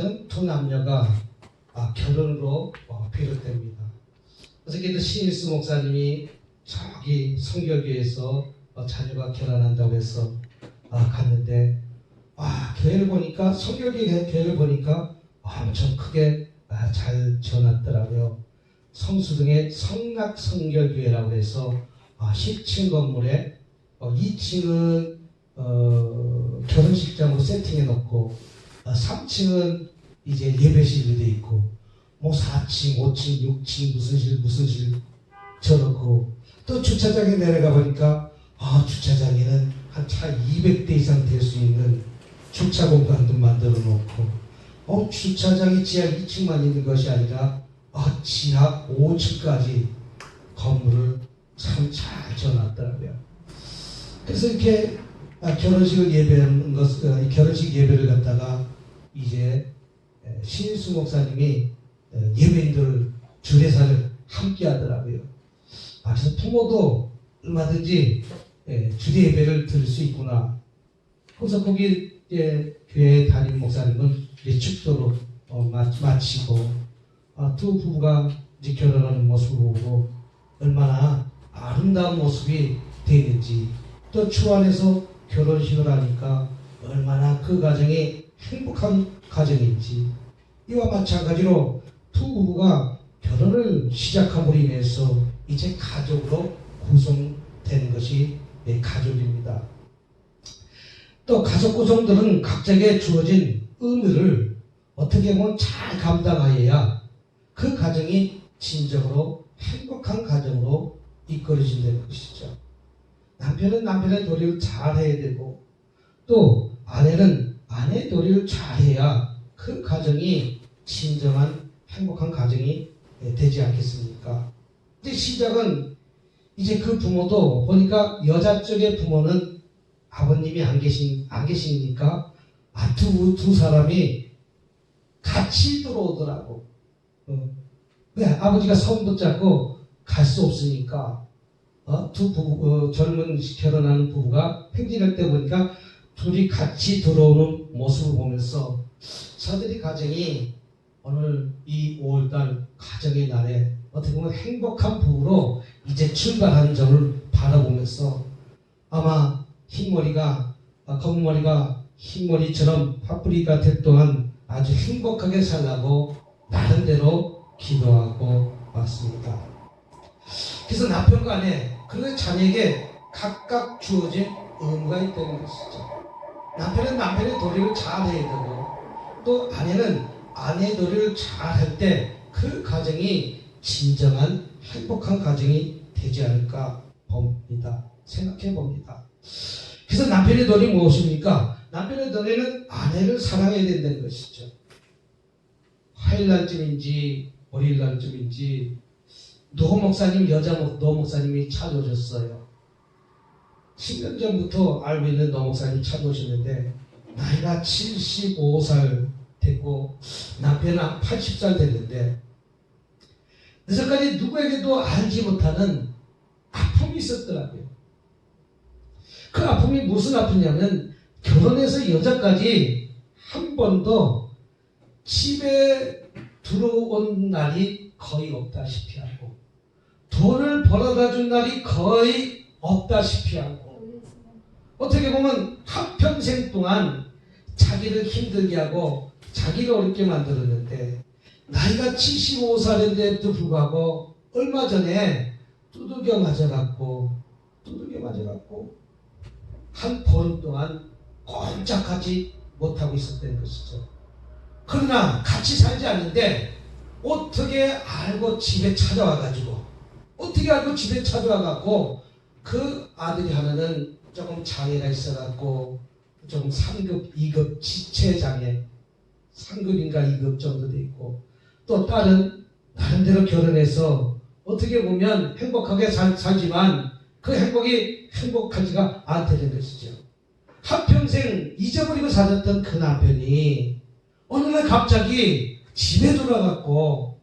시작은 두 남녀가 결혼으로 비롯됩니다. 어저께도 신일수 목사님이 저기 성결교회에서 자녀가 결혼한다고 해서 갔는데 교회를 보니까 성결교회를 보니까 엄청 크게 잘 지어놨더라고요. 성수동의 성락성결교회라고 해서 10층 건물에 2층은 결혼식장으로 세팅해 놓고 3층은 이제 예배실로 돼 있고 4층, 5층, 6층 무슨 실 쳐놓고 또 주차장에 내려가 보니까 주차장에는 한 차 200대 이상 될 수 있는 주차 공간도 만들어 놓고 주차장이 지하 2층만 있는 것이 아니라 지하 5층까지 건물을 참 잘 지어놨더라고요. 그래서 이렇게 결혼식 예배를 갖다가 이제 신일수 목사님이 예배인들 주례사를 함께 하더라고요. 그래서 부모도 얼마든지 주례 예배를 들을 수 있구나. 그래서 거기 교회 담임 목사님은 축도로 마치고 두 부부가 이제 결혼하는 모습을 보고 얼마나 아름다운 모습이 되는지, 또 주 안에서 결혼식을 하니까 얼마나 그 가정이 행복한 가정인지, 이와 마찬가지로 두 부부가 결혼을 시작함으로 인해서 이제 가족으로 구성되는 것이 가족입니다. 또 가족 구성들은 각자에게 주어진 의무를 어떻게 보면 잘 감당하여야 그 가정이 진정으로 행복한 가정으로 이끌어진다는 것이죠. 남편은 남편의 도리를 잘 해야 되고, 또 아내는 아내의 도리를 잘 해야 그 가정이 진정한 행복한 가정이 되지 않겠습니까? 이제 시작은 이제 그 부모도 보니까 여자 쪽의 부모는 아버님이 안 계시니까 두 사람이 같이 들어오더라고. 왜? 아버지가 손 붙잡고 갈 수 없으니까 두 부부, 젊은 결혼하는 부부가 행진할 때 보니까 둘이 같이 들어오는 모습을 보면서 저들이 가정이 오늘 이 5월달 가정의 날에 어떻게 보면 행복한 부부로 이제 출발하는 점을 바라보면서 아마 흰머리가 검은머리가 흰머리처럼 파프리카 될 동안 아주 행복하게 살라고 나름대로 기도하고 왔습니다. 그래서 남편과 아내, 그리고 자녀에게 각각 주어진 의무가 있다는 것이죠. 남편은 남편의 도리를 잘 해야 되고, 또 아내는 아내의 도리를 잘 할 때 그 가정이 진정한 행복한 가정이 되지 않을까 생각해 봅니다. 그래서 남편의 도리 무엇입니까? 남편의 도리는 아내를 사랑해야 된다는 것이죠. 화요일날쯤인지 월요일날쯤인지 노 목사님이 찾아오셨어요. 10년 전부터 알고 있는 노 목사님이 찾아오셨는데 나이가 75살 됐고 남편은 80살 됐는데 늦어까지 누구에게도 알지 못하는 아픔이 있었더라고요. 그 아픔이 무슨 아픔이냐면 결혼해서 여자까지 한 번도 집에 들어온 날이 거의 없다시피 하고, 돈을 벌어다 준 날이 거의 없다시피 하고, 어떻게 보면 한평생 동안 자기를 힘들게 하고 자기를 어렵게 만들었는데, 나이가 75살인데도 불구하고 얼마 전에 두들겨 맞아갖고 한 보름 동안 꼼짝하지 못하고 있었다는 것이죠. 그러나 같이 살지 않는데 어떻게 알고 집에 찾아와가지고 그 아들이 하나는 조금 장애가 있어갖고 좀 3급, 2급 지체장애, 3급인가 2급 정도 돼 있고, 또 딸은 나름대로 결혼해서 어떻게 보면 행복하게 살지만 그 행복이 행복하지가 않다는 것이죠. 한평생 잊어버리고 살았던 그 남편이 어느 날 갑자기 집에 들어가갖고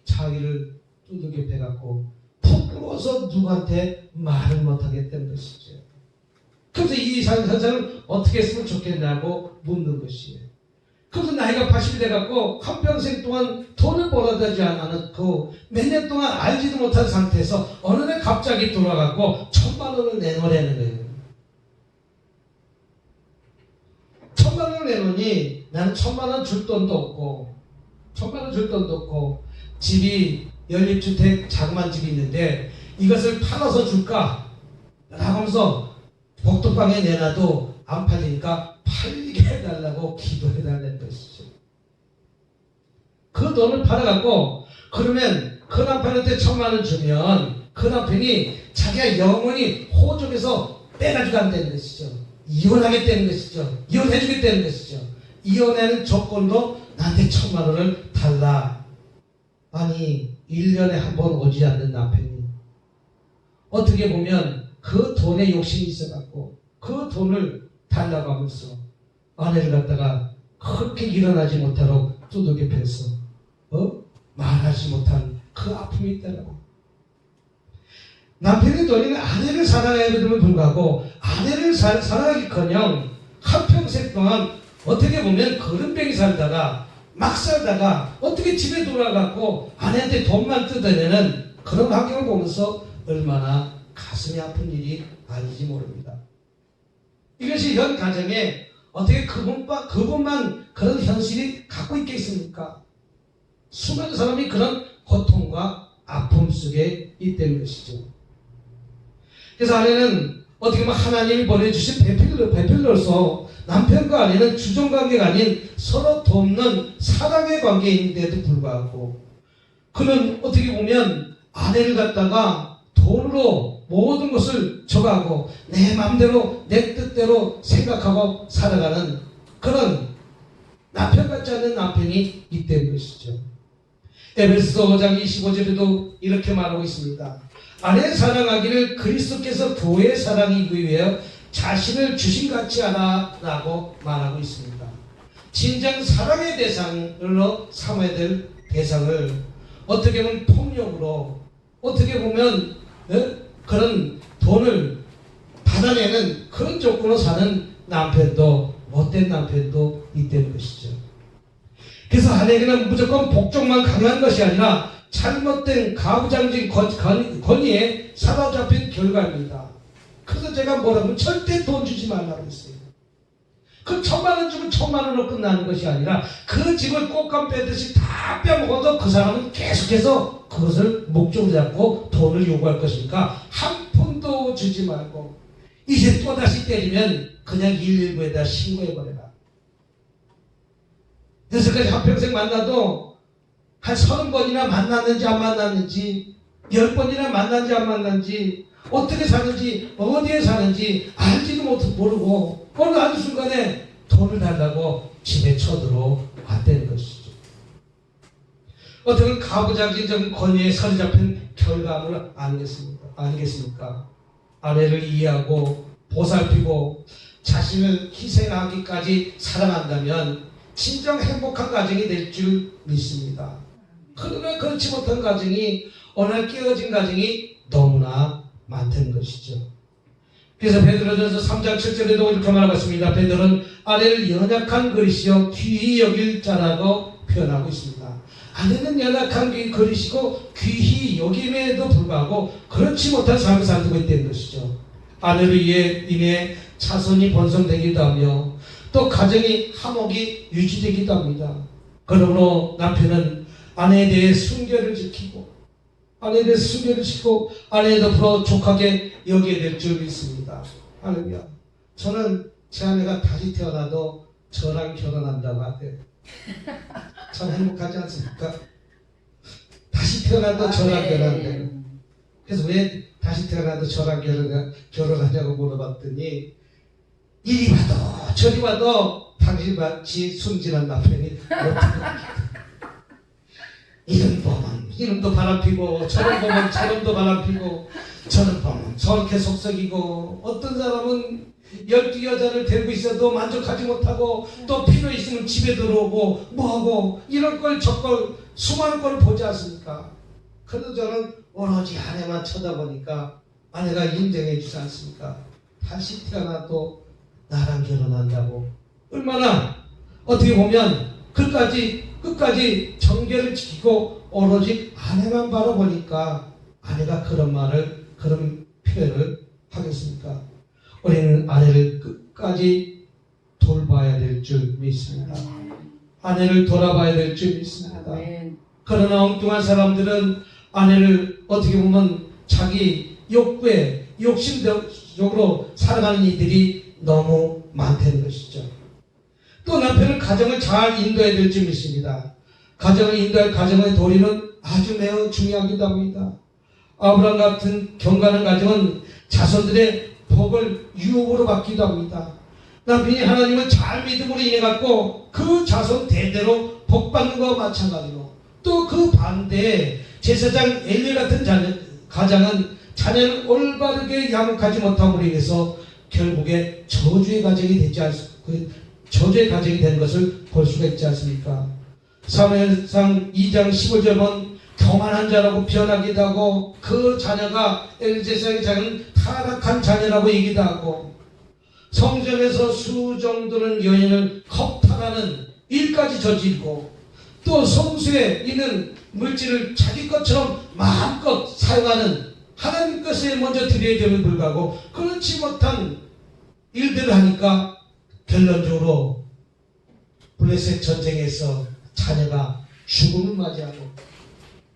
자기를 두들겨 패갖고 부끄러워서 누구한테 말을 못하겠다는 것이죠. 그래서 이 사람을 어떻게 했으면 좋겠냐고 묻는 것이에요. 그래서 나이가 80이 돼갖고 한평생 동안 돈을 벌어들지 않았고 몇 년 동안 알지도 못한 상태에서 어느 날 갑자기 돌아가고 1,000만 원을 내놓으라는 거예요. 1,000만 원을 내놓으니 나는 1,000만 원 줄 돈도 없고 1,000만 원 줄 돈도 없고 집이 연립주택 자그만 집이 있는데 이것을 팔아서 줄까? 라고 하면서 복덕방에 내놔도 안 팔리니까 팔리게 해달라고 기도해달라는 것이죠. 그 돈을 팔아갖고 그러면 그 남편한테 1,000만 원 주면 그 남편이 자기가 영원히 호적에서 빼가지고 간다는 것이죠. 이혼하겠다는 것이죠. 이혼해주겠다는 것이죠. 이혼하는 조건도 나한테 1,000만 원을 달라. 아니 1년에 한 번 오지 않는 남편이 어떻게 보면 그 돈에 욕심이 있어갖고 그 돈을 달라고 하면서 아내를 갖다가 그렇게 일어나지 못하도록 두들겨 패서 말하지 못한 그 아픔이 있다라고. 남편이 돌리는 아내를 사랑하여도 불구하고 아내를 사랑하기커녕 한평생 동안 어떻게 보면 거름병이 살다가 막 살다가 어떻게 집에 돌아가고 아내한테 돈만 뜯어내는 그런 환경을 보면서 얼마나 가슴이 아픈 일이 아닌지 모릅니다. 이것이 현 가정에 어떻게 그분만 그런 현실이 갖고 있겠습니까? 수많은 사람이 그런 고통과 아픔 속에 있다는 것이죠. 그래서 아내는 어떻게 보면 하나님이 보내주신 배필로서 남편과 아내는 주종관계가 아닌 서로 돕는 사랑의 관계인데도 불구하고 그는 어떻게 보면 아내를 갖다가 돈으로 모든 것을 줘가고 내 마음대로 내 뜻대로 생각하고 살아가는 그런 남편 같지 않은 남편이 있다는 것이죠. 에베소서 5장 25절에도 이렇게 말하고 있습니다. 아내 사랑하기를 그리스도께서 교회의 사랑이기 위하여 자신을 주신같이 하라 라고 말하고 있습니다. 진정 사랑의 대상으로 삼아야 될 대상을 어떻게 보면 폭력으로 어떻게 보면 그런 돈을 받아내는 그런 조건으로 사는 남편도 못된 남편도 있다는 것이죠. 그래서 아내에게는 무조건 복종만 강요한 것이 아니라 잘못된 가부장적인 권위에 사로잡힌 결과입니다. 그래서 제가 뭐라고 절대 돈 주지 말라고 했어요. 그 1,000만 원 주면 1,000만 원으로 끝나는 것이 아니라 그 집을 꽃감 빼듯이 다 빼먹어도 그 사람은 계속해서 그것을 목적으로 잡고 돈을 요구할 것이니까 한 푼도 주지 말고 이제 또다시 때리면 그냥 119에다 신고해버려라. 여기까지 한평생 만나도 한 30번이나 만났는지 안 만났는지 10번이나 만났는지 안 만났는지 어떻게 사는지 어디에 사는지 알지도 모르고 어느 한순간에 돈을 달라고 집에 쳐들어왔다는 것이죠. 어떻게 가부장적인 권위에 사로잡힌 결과물을 아니겠습니까? 아내를 이해하고 보살피고 자신을 희생하기까지 사랑한다면 진정 행복한 가정이 될 줄 믿습니다. 그러나 그렇지 못한 가정이 오늘 깨어진 가정이 너무나 많다는 것이죠. 그래서 베드로전서 3장 7절에도 이렇게 말하고 있습니다. 베드로는 아내를 연약한 그릇이요 귀히 여길 자라고 표현하고 있습니다. 아내는 연약한 그릇이고 귀히 여김에도 불구하고 그렇지 못한 삶을 살고 있다는 것이죠. 아내를 인해 자손이 번성되기도 하며 또 가정이 화목이 유지되기도 합니다. 그러므로 남편은 아내에 대해 순결을 지키고 아내에 더불어 족하게 여기게 될 줄 믿습니다. 할렐루야. 저는 제 아내가 다시 태어나도 저랑 결혼한다고 하대요. 참 행복하지 않습니까? 다시 태어나도 저랑 결혼한대요. 그래서 왜 다시 태어나도 저랑 결혼하냐고 물어봤더니 이리 봐도 저리 봐도 당신같이 순진한 남편이 어떻게 이름 보면 이름도 바람피고 저런 보면 저름도 바람피고 저런 보면 저렇게 속썩이고 어떤 사람은 12 여자를 데리고 있어도 만족하지 못하고 또 필요 있으면 집에 들어오고 뭐하고 이런 걸 저걸 수많은 걸 보지 않습니까? 그래도 저는 오로지 아내만 쳐다보니까 아내가 인정해 주지 않습니까? 다시 태어나도 나랑 결혼한다고 얼마나 어떻게 보면 끝까지 정결을 지키고 오로지 아내만 바라보니까 아내가 그런 표현을 하겠습니까? 우리는 아내를 끝까지 돌봐야 될 줄 믿습니다. 아내를 돌아봐야 될 줄 믿습니다. 그러나 엉뚱한 사람들은 아내를 어떻게 보면 자기 욕구에 욕심적으로 살아가는 이들이 너무 많다는 것이죠. 또 남편은 가정을 잘 인도해야 될 줄 믿습니다. 가정을 인도할 가정의 도리는 아주 매우 중요하기도 합니다. 아브라함 같은 경건한 가정은 자손들의 복을 유업으로 받기도 합니다. 남편이 하나님을 잘 믿음으로 인해 갖고 그 자손 대대로 복 받는 것과 마찬가지로, 또 그 반대에 제사장 엘리 같은 가정은 자녀를 올바르게 양육하지 못함으로 인해서 결국에 저주의 가정이 되는 것을 볼 수가 있지 않습니까? 사무엘상 2장 15절 보면 교만한 자라고 표현하기도 하고, 그 자녀가 엘리 제사장의 자녀는 타락한 자녀라고 얘기도 하고, 성전에서 수정도는 여인을 겁탈하는 일까지 저지르고, 또 성수에 있는 물질을 자기 것처럼 마음껏 사용하는, 하나님 것에 먼저 드려야 됨을 불구하고 그렇지 못한 일들을 하니까 결론적으로 블레셋 전쟁에서 자녀가 죽음을 맞이하고,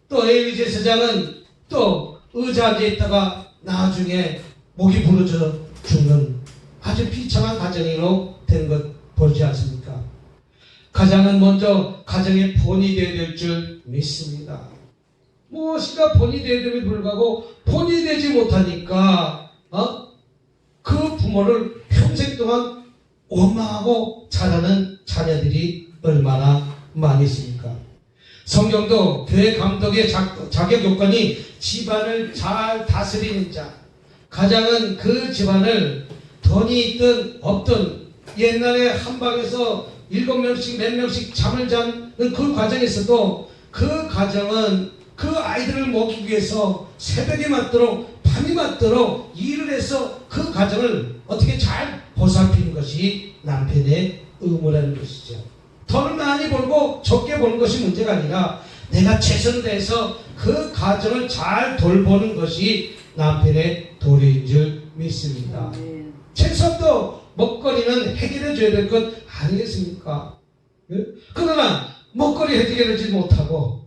또 엘리 제사장은 또 의자 앉아 있다가 나중에 목이 부러져 죽는 아주 비참한 가정으로 된 것 보지 않습니까? 가장은 먼저 가정의 본이 되어야 될 줄 믿습니다. 무엇인가 본이 되어야 됨에 불구하고 본이 되지 못하니까 그 부모를 평생 동안 원망하고 자라는 자녀들이 얼마나 많이 있습니까? 성경도 교회 감독의 자격 요건이 집안을 잘 다스리는 자, 가장은 그 집안을 돈이 있든 없든, 옛날에 한 방에서 7명씩 몇 명씩 잠을 자는 그 과정에서도 그 가정은 그 아이들을 먹이기 위해서 새벽이 맞도록 밤이 맞도록 일을 해서 그 가정을 어떻게 잘 보살피는 것이 남편의 의무라는 것이죠. 돈을 많이 벌고 적게 버는 것이 문제가 아니라 내가 최선을 다해서 그 가정을 잘 돌보는 것이 남편의 도리인 줄 믿습니다. 최소한도 먹거리는 해결해 줘야 될 것 아니겠습니까? 그러나 먹거리 해결해 주지 못하고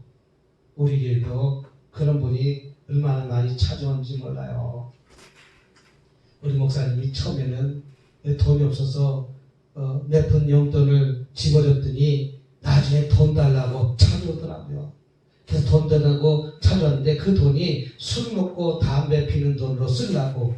우리에게도 그런 분이 얼마나 많이 찾아온지 몰라요. 우리 목사님이 처음에는 돈이 없어서 몇 푼 용돈을 집어줬더니 나중에 돈 달라고 찾아오더라고요. 그래서 돈 달라고 찾아왔는데 그 돈이 술 먹고 담배 피는 돈으로 쓰려고,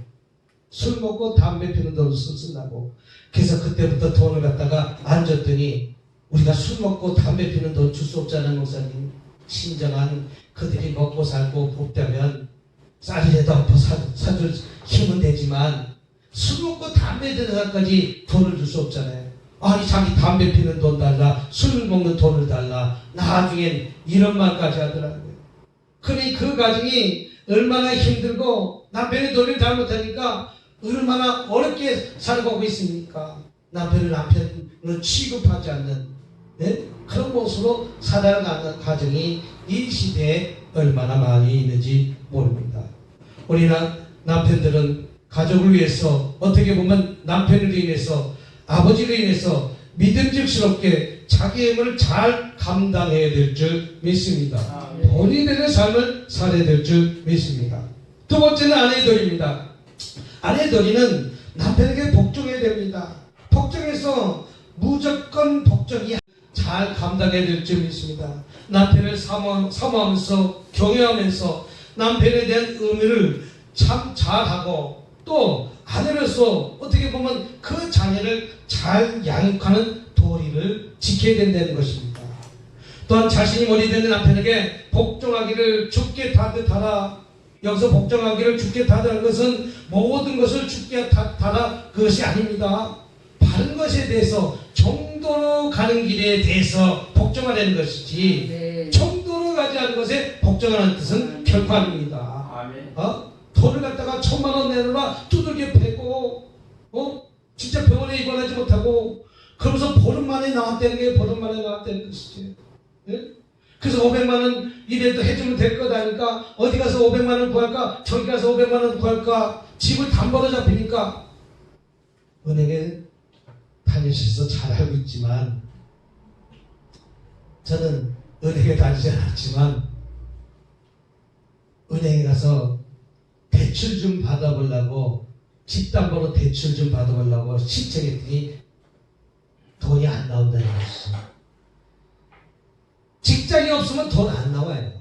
술 먹고 담배 피는 돈으로 쓰려고. 그래서 그때부터 돈을 갖다가 안 줬더니 우리가 술 먹고 담배 피는 돈 줄 수 없잖아요, 목사님. 신정한 그들이 먹고 살고 곱다면 쌀이라도 엎어 사줄 힘은 되지만 술 먹고 담배 드는 사람까지 돈을 줄 수 없잖아요. 아니 자기 담배 피는 돈 달라, 술 먹는 돈을 달라, 나중엔 이런 말까지 하더라고요. 그러니 그 가정이 얼마나 힘들고 남편이 돈을 잘못하니까 얼마나 어렵게 살아가고 있습니까? 남편을 취급하지 않는 그런 모습으로 살아가는 가정이 이 시대에 얼마나 많이 있는지 모릅니다. 우리는 남편들은 가족을 위해서, 어떻게 보면 남편으로 인해서, 아버지로 인해서 믿음직스럽게 자기 힘을 잘 감당해야 될 줄 믿습니다. 본인들의 삶을 살아야 될 줄 믿습니다. 두 번째는 아내의 도리입니다. 아내의 도리는 남편에게 복종해야 됩니다. 복종해서 무조건 복종이 잘 감당해야 될 줄 믿습니다. 남편을 사모하면서 경외하면서 남편에 대한 의무를 참 잘하고, 또 아내로서 어떻게 보면 그 자녀를 잘 양육하는 도리를 지켜야 된다는 것입니다. 또한 자신이 머리 되는 남편에게 복종하기를 주께 다듯하라. 여기서 복종하기를 주께 다듯하는 것은 모든 것을 주께 다라 그것이 아닙니다. 바른 것에 대해서, 정도로 가는 길에 대해서 복종하라는 것이지, 정도로 가지 않은 것에 복종하는 뜻은 결코 아닙니다. 돈을 갖다가 1,000만 원 내놓으라 두들겨 패고 진짜 병원에 입원하지 못하고 그러면서 보름 만에 나왔다는 게 보름 만에 나왔다는 것이죠. 예? 그래서 500만 원 이래도 해주면 될 거다니까 어디 가서 500만 원 구할까? 저기 가서 500만 원 구할까? 집을 담보로 잡히니까 은행에 다니셔서 잘 알고 있지만 저는 은행에 다니지 않았지만 은행에 가서 대출 좀 받아보려고 집담보로 대출 좀 받아보려고 신청했더니 돈이 안 나온다는 것이죠. 직장이 없으면 돈 안 나와요.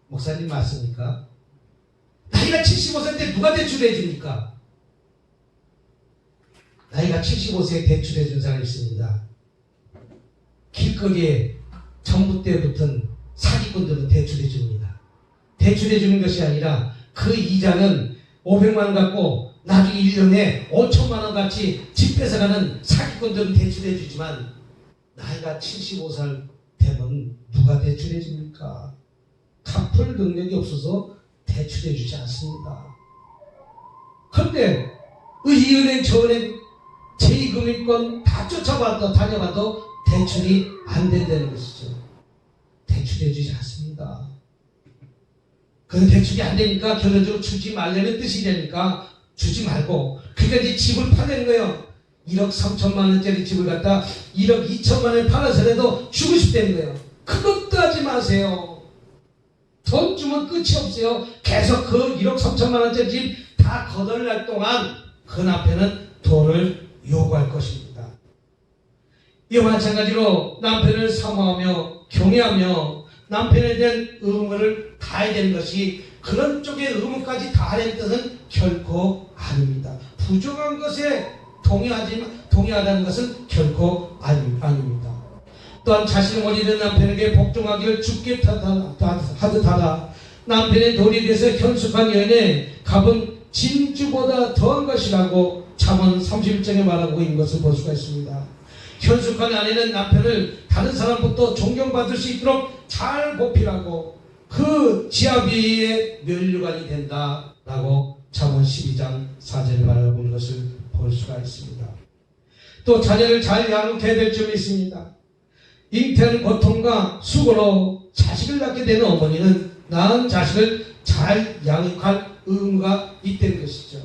목사님 맞습니까? 나이가 75세인데 누가 대출해 줍니까? 나이가 75세에 대출해 준 사람이 있습니다. 길거리에 전봇대에 붙은 사기꾼들은 대출해 줍니다. 대출해 주는 것이 아니라 그 이자는 500만 원 갖고 나중에 1년에 5천만 원 같이 집 뺏어가는 사기꾼들은 대출해 주지만 나이가 75살 되면 누가 대출해 줍니까? 갚을 능력이 없어서 대출해 주지 않습니다. 그런데 이 은행 저 은행 제2금융권 다 쫓아봐도 다녀봐도 대출이 안 된다는 것이죠. 대출해 주지 않습니다. 그 대출이 안 되니까 결론적으로 주지 말라는 뜻이 되니까 주지 말고 그러니까 이제 집을 파는 거예요. 1억 3천만 원짜리 집을 갖다 1억 2천만 원에 팔아서라도 주고 싶다는 거예요. 그것도 하지 마세요. 돈 주면 끝이 없어요. 계속 그 1억 3천만 원짜리 집 다 거덜날 동안 그 남편은 돈을 요구할 것입니다. 이와 마찬가지로 남편을 사모하며 경외하며 남편에 대한 의무를 다해야 되는 것이 그런 쪽의 의무까지 다하려는 뜻은 결코 아닙니다. 부족한 것에 동의하다는 것은 결코 아닙니다. 또한 자신의 머리된 남편에게 복종하기를 죽게 하듯 하다. 남편의 도리에 대해서 현숙한 여인의 값은 진주보다 더한 것이라고 잠언 31장에 말하고 있는 것을 볼 수가 있습니다. 현숙한 아내는 남편을 다른 사람부터 존경받을 수 있도록 잘 보필하고 그 지아비의 면류관이 된다라고 잠언 12장 4절에 말하고 있는 것을 볼 수가 있습니다. 또 자녀를 잘 양육해야 될 점이 있습니다. 잉태하는 고통과 수고로 자식을 낳게 되는 어머니는 낳은 자식을 잘 양육할 의무가 있다는 것이죠.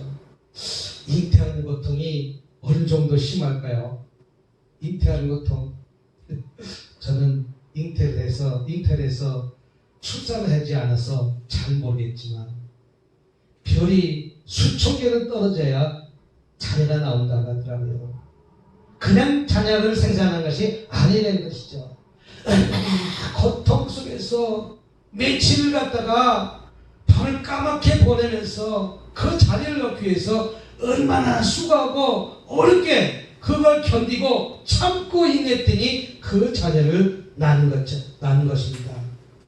잉태하는 고통이 어느 정도 심할까요? 잉태하는 고통. 저는 잉태를 해서 출산을 하지 않아서 잘 모르겠지만 별이 수천 개는 떨어져야 자녀가 나온다고 하더라고요. 그냥 자녀를 생산하는 것이 아니라는 것이죠. 고통 속에서 며칠을 갖다가 밤을 까맣게 보내면서 그 자녀를 낳기 위해서 얼마나 수고하고 어렵게 그걸 견디고 참고 인했더니 그 자녀를 낳는 것입니다.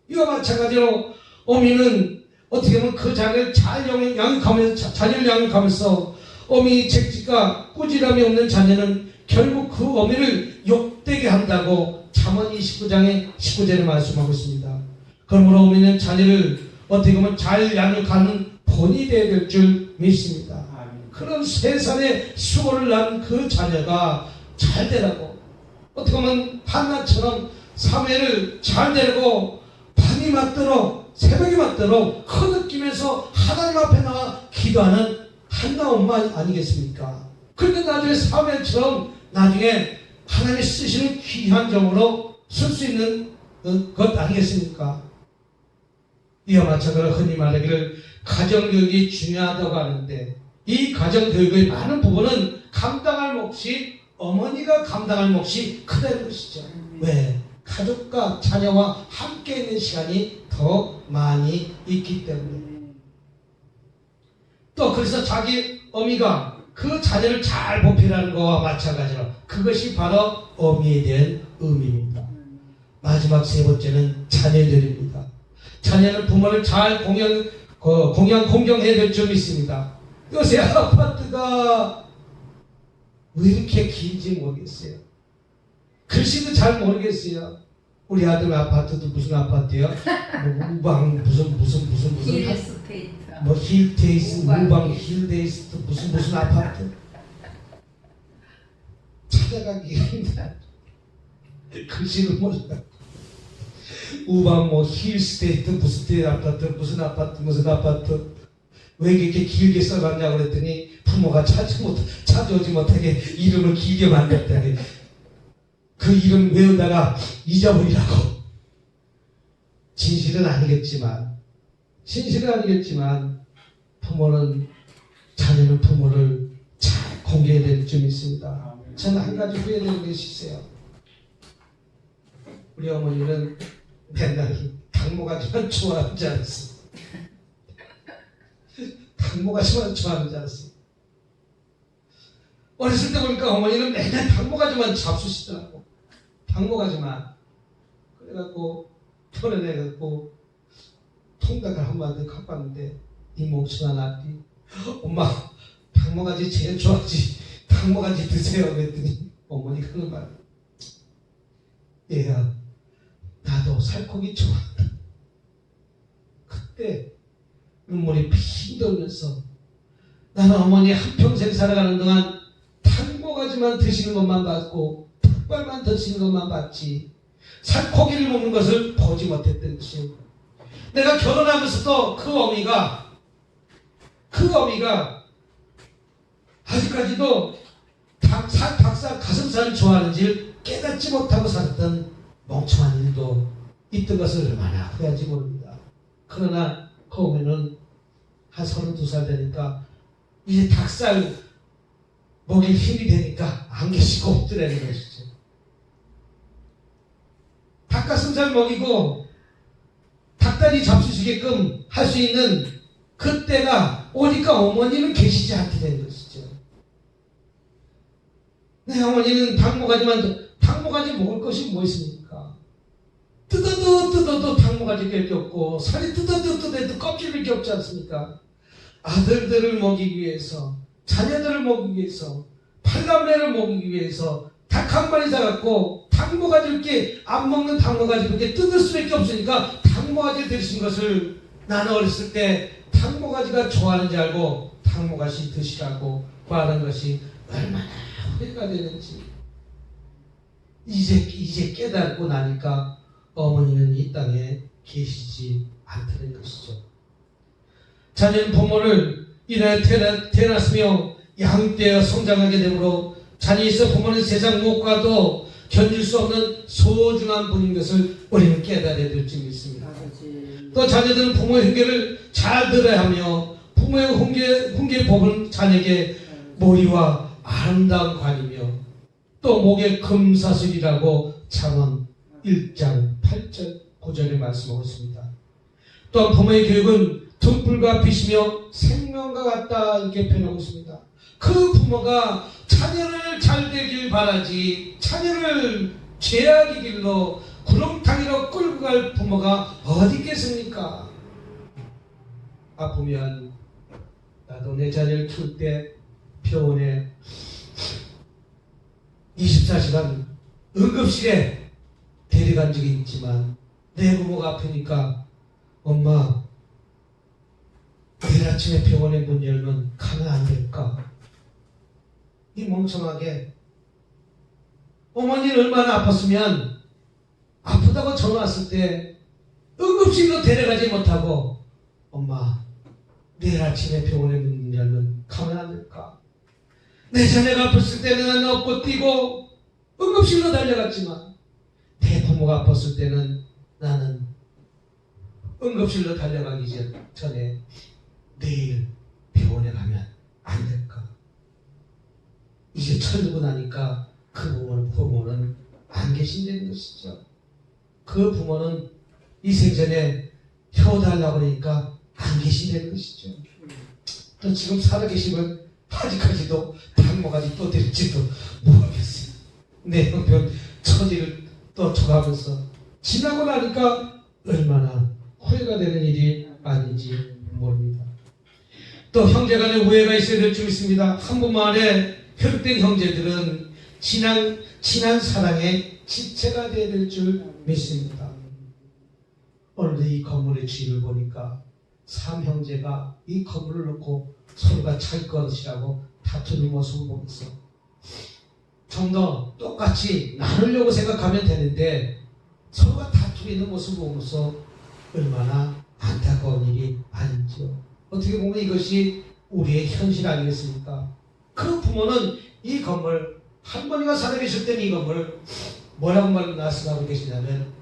이와 마찬가지로 어미는 어떻게 보면 그 자녀를 잘 자녀를 양육하면서 어미 책찍과 꾸지람이 없는 자녀는 결국 그 어미를 욕되게 한다고 잠언 29장의 19절에 말씀하고 있습니다. 그러므로 어미는 자녀를 어떻게 보면 잘 양육하는 본이 되어야 될 줄 믿습니다. 그런 3살의 수고를 낳은 그 자녀가 잘 되라고 어떻게 보면 한나처럼 사회를 잘 되고 밤이 맞도록 새벽이 맞도록 흐느끼면서 하나님 앞에 나와 기도하는 한나 엄마 아니겠습니까? 그러니까 나중에 사회처럼 나중에 하나님이 쓰시는 귀한 종으로 쓸 수 있는 것 아니겠습니까? 이와 마찬가지로 흔히 말하기를 가정교육이 중요하다고 하는데 이 가정교육의 많은 부분은 감당할 몫이 어머니가 감당할 몫이 크다는 것이죠. 왜? 가족과 자녀와 함께 있는 시간이 더 많이 있기 때문에. 또 그래서 자기 어미가 그 자녀를 잘 보필하는 것과 마찬가지로 그것이 바로 어미에 대한 의미입니다. 마지막 3번째는 자녀들입니다. 자녀는 부모를 잘 공경해야 될 점이 있습니다. 요새 아파트가 왜 이렇게 긴지 모르겠어요. 글씨도 잘 모르겠어요. 우리 아들 아파트도 무슨 아파트요? 우방 무슨 힐스테이트 뭐 힐테이스 우방 힐데이스트 무슨 아파트. 잘 찾아가기 힘들다. 글씨를 몰라. 우방 뭐 힐스테이트 무슨 아파트 무슨 아파트 왜 이렇게 길게 써놨냐고 그랬더니 부모가 찾아오지 못하게 이름을 길게 만들었다니. 그 이름 외우다가 잊어버리라고. 진실은 아니겠지만 자녀는 부모를 잘 공개해야 될 줄 믿습니다. 저는 한 가지 후회되는 것이 있어요. 우리 어머니는 맨날 당모가지만 좋아하는 줄 알았어. 당모가지만 좋아하는 줄 알았어. 어렸을 때 보니까 어머니는 맨날 당모가지만 잡수시더라고. 당모가지만. 그래갖고 편안해갖고 통닭을 한 마디 갖고 왔는데 이 목숨아 나한테 엄마 당모가지 제일 좋아하지 당모가지 드세요 그랬더니 어머니가 하는 말 얘야 나도 살코기 좋아한다. 그때 눈물이 핑 돌면서 나는 어머니 한평생 살아가는 동안 당모가지만 드시는 것만 봤고 닭발만 드시는 것만 봤지 살코기를 먹는 것을 보지 못했던 것이요. 내가 결혼하면서도 그 어미가 아직까지도 닭살, 가슴살을 좋아하는지 깨닫지 못하고 살았던 멍청한 일도 있던 것을 얼마나 후회한지 모릅니다. 그러나 그 어머니는 한 32살 되니까 이제 닭살 먹일 힘이 되니까 안 계시고 없더라는 것이죠. 닭가슴살 먹이고 닭다리 잡수시게끔 할 수 있는 그때가 오니까 어머니는 계시지 않게 된 것이죠. 내 어머니는 닭모가지 먹을 것이 뭐 있습니까? 뜯어도 닭모가지밖에 없고 살이 뜯어도 껍질밖에 없지 않습니까? 아들들을 먹이기 위해서 자녀들을 먹이기 위해서 팔남매를 먹이기 위해서 닭 한 마리 사갖고 닭모가지밖에 안 먹는 닭모가지밖에 뜯을 수밖에 없으니까 닭모가지 드신 것을 나는 어렸을 때 닭모가지가 좋아하는지 알고 닭모가지 드시라고 말하는 것이 얼마나 후회가 되는지 이제 깨닫고 나니까 어머니는 이 땅에 계시지 않다는 것이죠. 자녀는 부모를 인하여 태어났으며 양육되어 성장하게 되므로 자녀 있어 부모는 세상 무엇과도 견줄 수 없는 소중한 분인 것을 우리는 깨달아야 될 줄 믿습니다. 또 자녀들은 부모의 훈계를 잘 들어야 하며 부모의 훈계의 법은 자녀에게 모리와 아름다운 관이며 또 목에 금사슬이라고 잠언 1장 8절 9절에 말씀하고 있습니다. 또한 부모의 교육은 등불과 빛이며 생명과 같다 이렇게 표현하고 있습니다. 그 부모가 자녀를 잘 되길 바라지 자녀를 죄악의 길로 구렁텅이로 끌고 갈 부모가 어디 있겠습니까? 아프면 나도 내 자녀를 키울 때 병원에 24시간 응급실에 데려간 적이 있지만 내 부모가 아프니까 엄마 내일 아침에 병원에 문 열면 가면 안 될까? 이 멍청하게 어머니는 얼마나 아팠으면 아프다고 전화 왔을 때 응급실로 데려가지 못하고 엄마 내일 아침에 병원에 문 열면 가면 안 될까? 내 자녀가 아팠을 때는 나는 업고 뛰고 응급실로 달려갔지만 내 부모가 아팠을 때는 나는 응급실로 달려가기 전에 내일 병원에 가면 안 될까? 이제 철들고 나니까 그 부모는 안 계신다는 것이죠. 그 부모는 이 생전에 효달라고 그러니까 안 계신다는 것이죠. 또 지금 살아계시면 아직까지도 닭모가지 또 될지도 모르겠어요. 내 형편 처지를 또 줘가면서 지나고 나니까 얼마나 후회가 되는 일이 아닌지 모릅니다. 또 형제간에 우애가 있어야 될 줄 믿습니다. 한 분만에 혈육된 형제들은 진한 사랑의 지체가 되어야 될 줄 믿습니다. 오늘도 이 건물의 주인을 보니까 삼형제가 이 건물을 놓고 서로가 자기 것이라고 다투는 모습을 보면서 좀 더 똑같이 나누려고 생각하면 되는데 서로가 다투고 있는 모습을 보면서 얼마나 안타까운 일이 아닌지요. 어떻게 보면 이것이 우리의 현실 아니겠습니까? 그 부모는 이 건물, 할머니가 살아계실 때는 이 건물 뭐라고 말씀하고 계시냐면,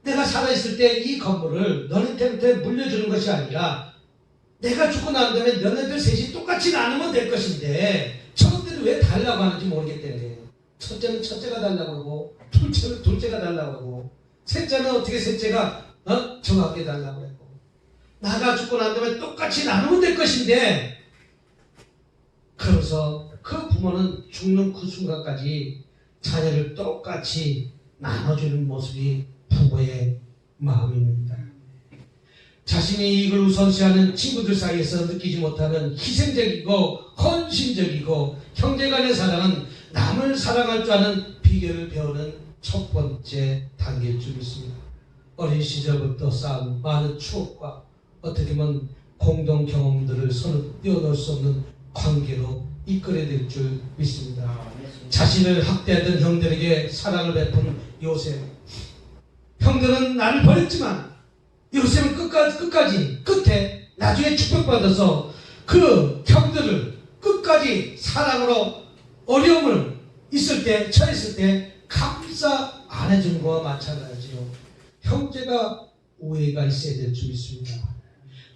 내가 살아있을 때 이 건물을 너네들한테 물려주는 것이 아니라 내가 죽고 난 다음에 너네들 셋이 똑같이 나누면 될 것인데 저것들이 왜 달라고 하는지 모르겠다는 거예요. 첫째는 첫째가 달라고 하고, 둘째는 둘째가 달라고 하고, 셋째는 어떻게 셋째가 정확하게 달라고 했고, 나가 죽고 난 다음에 똑같이 나누면 될 것인데, 그래서 그 부모는 죽는 그 순간까지 자녀를 똑같이 나눠주는 모습이 부모의 마음입니다. 자신의 이익을 우선시하는 친구들 사이에서 느끼지 못하는 희생적이고 헌신적이고 형제간의 사랑은 남을 사랑할 줄 아는 비결을 배우는 첫 번째 단계일 줄 믿습니다. 어린 시절부터 쌓은 많은 추억과 어떻게 보면 공동 경험들을 서로 뛰어넘을 수 없는 관계로 이끌어야 될 줄 믿습니다. 자신을 학대하던 형들에게 사랑을 베푼 요셉. 형들은 나를 버렸지만 요셉은 끝에 나중에 축복받아서 그 형들을 끝까지 사랑으로 어려움을 처했을 때 감싸 안아주는 것과 마찬가지요. 형제가 우애가 있어야 될 줄 믿습니다.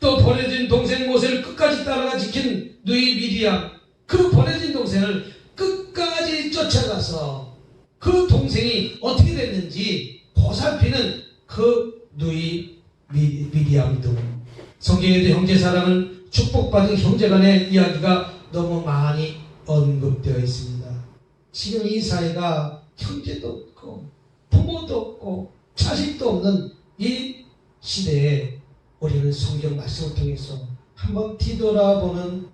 또 버려진 동생 모세를 끝까지 따라가 지킨 누이 미리암, 그 버려진 동생을 끝까지 쫓아가서 그 동생이 어떻게 됐는지 보살피는 그 누이 미리암 등 성경에도 형제 사랑을 축복받은 형제간의 이야기가 너무 많이 언급되어 있습니다. 지금 이 사회가 형제도 없고 부모도 없고 자식도 없는 이 시대에 우리는 성경 말씀을 통해서 한번 뒤돌아보는,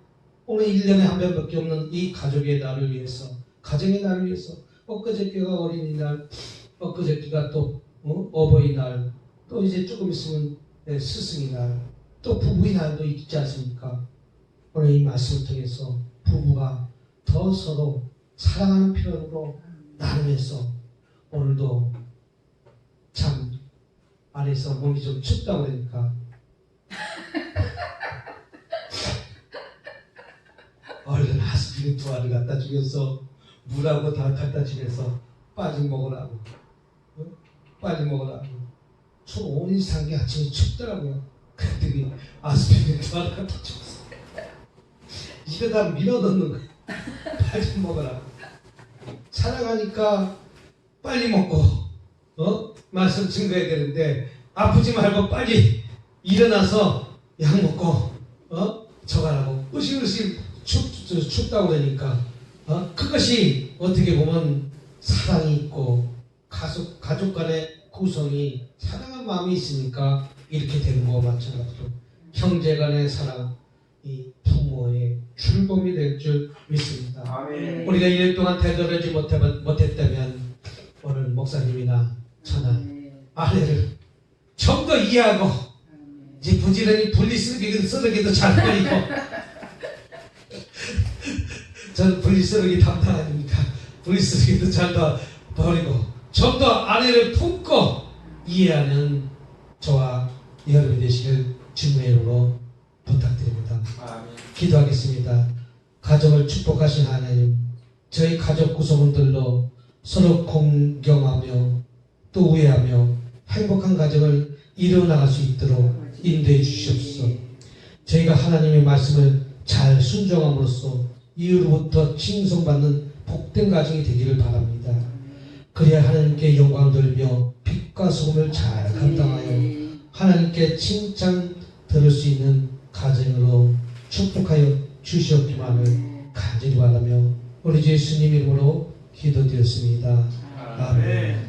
오늘 1년에 한 번밖에 없는 이 가족의 날을 위해서, 가정의 날을 위해서, 엊그저께가 어린이날, 엊그저께가 또 어버이날, 또 이제 조금 있으면 스승이날, 또 부부의 날도 있지 않습니까? 오늘 이 말씀을 통해서 부부가 더 서로 사랑하는 표현으로 나누면서, 오늘도 참 안에서 몸이 좀 춥다고 그러니까 얼른 아스피린 2알을 갖다 주면서 물하고 다 갖다 주면서 빨리 먹으라고, 빨리 먹으라고. 저 온이 산게 아침에 춥더라고요. 그랬더니 아스피린 2알을 갖다 줬어. 입에다 밀어 넣는 거야. 빨리 좀 먹으라고. 사랑하니까 빨리 먹고 말씀 증거해야 되는데, 아프지 말고 빨리 일어나서 약 먹고 저가라고 으실으실 춥다고 그러니까 그것이 어떻게 보면 사랑이 있고 가족 간의 구성이 사랑한 마음이 있으니까 이렇게 되는 거와 마찬가지로 형제 간의 사랑, 이 부모의 출범이 될 줄 믿습니다. 아멘. 우리가 1년 동안 되돌아지 못했다면 오늘 목사님이나 저나 아내를 좀 더 이해하고 이제 부지런히 분리쓰레기도 잘 버리고 저는 분리쓰레기 담당 아닙니까? 분리쓰레기도 잘 버리고 좀 더 아내를 품고 이해하는 저와 여러분이 되시길 주님의 이름으로 부탁드립니다. 아멘. 기도하겠습니다. 가정을 축복하신 하나님, 저희 가족 구성원들로 서로 공경하며 또 우애하며 행복한 가정을 이루어나갈 수 있도록 인도해 주시옵소서. 저희가 하나님의 말씀을 잘 순종함으로써 이후로부터 칭송받는 복된 가정이 되기를 바랍니다. 그래야 하나님께 영광을 돌리며 빛과 소금을 잘 감당하여 하나님께 칭찬 들을 수 있는 가정으로 축복하여 주시옵기만을 간절히 바라며 우리 주 예수님 이름으로 기도드렸습니다. 아멘.